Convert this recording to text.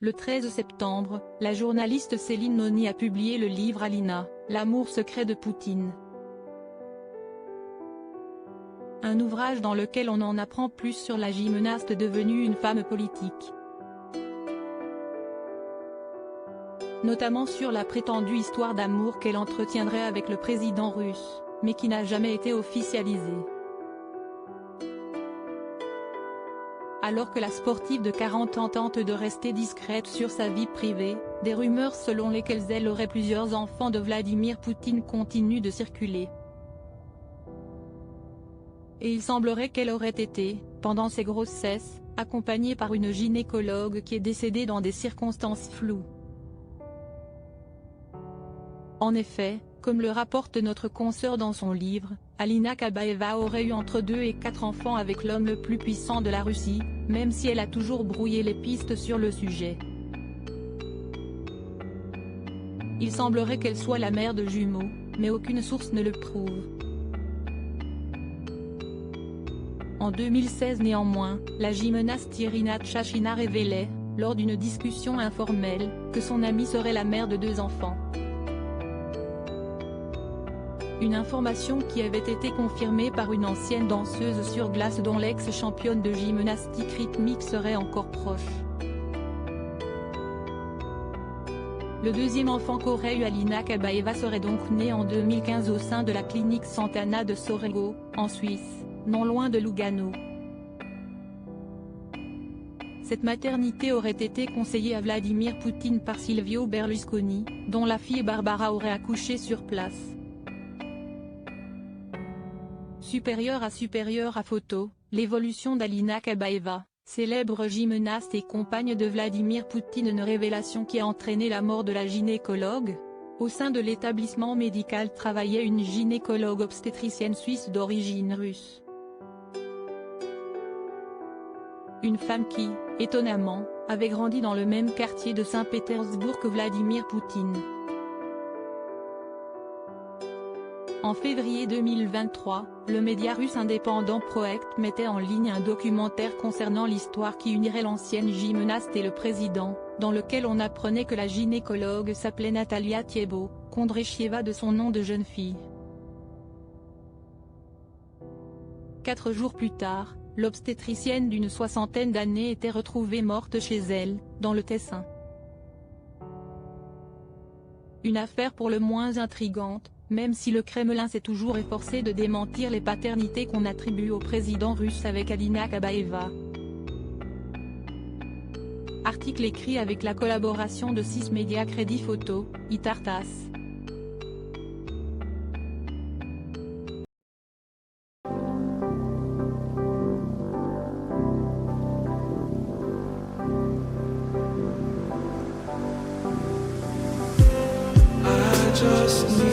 Le 13 septembre, la journaliste Céline Noni a publié le livre Alina, l'amour secret de Poutine. Un ouvrage dans lequel on en apprend plus sur la gymnaste devenue une femme politique. Notamment sur la prétendue histoire d'amour qu'elle entretiendrait avec le président russe, mais qui n'a jamais été officialisée. Alors que la sportive de 40 ans tente de rester discrète sur sa vie privée, des rumeurs selon lesquelles elle aurait plusieurs enfants de Vladimir Poutine continuent de circuler. Et il semblerait qu'elle aurait été, pendant ses grossesses, accompagnée par une gynécologue qui est décédée dans des circonstances floues. En effet, comme le rapporte notre consoeur dans son livre, Alina Kabaeva aurait eu entre 2 et 4 enfants avec l'homme le plus puissant de la Russie, même si elle a toujours brouillé les pistes sur le sujet. Il semblerait qu'elle soit la mère de jumeaux, mais aucune source ne le prouve. En 2016 néanmoins, la gymnaste Irina Tchachina révélait, lors d'une discussion informelle, que son amie serait la mère de 2 enfants. Une information qui avait été confirmée par une ancienne danseuse sur glace dont l'ex-championne de gymnastique rythmique serait encore proche. Le deuxième enfant qu'aurait eu Alina Kabaeva serait donc né en 2015 au sein de la clinique Sant'Anna de Sorego, en Suisse, non loin de Lugano. Cette maternité aurait été conseillée à Vladimir Poutine par Silvio Berlusconi, dont la fille Barbara aurait accouché sur place. Supérieure à photo, l'évolution d'Alina Kabaeva, célèbre gymnaste et compagne de Vladimir Poutine, une révélation qui a entraîné la mort de la gynécologue. Au sein de l'établissement médical travaillait une gynécologue obstétricienne suisse d'origine russe. Une femme qui, étonnamment, avait grandi dans le même quartier de Saint-Pétersbourg que Vladimir Poutine. En février 2023, le média russe indépendant Projekt mettait en ligne un documentaire concernant l'histoire qui unirait l'ancienne gymnaste et le président, dans lequel on apprenait que la gynécologue s'appelait Natalia Thiébaut-Kondrechieva de son nom de jeune fille. 4 jours plus tard, l'obstétricienne d'une 60aine d'années était retrouvée morte chez elle, dans le Tessin. Une affaire pour le moins intrigante, même si le Kremlin s'est toujours efforcé de démentir les paternités qu'on attribue au président russe avec Alina Kabaeva. Article écrit avec la collaboration de 6 médias Crédit Photo, Itartas. Just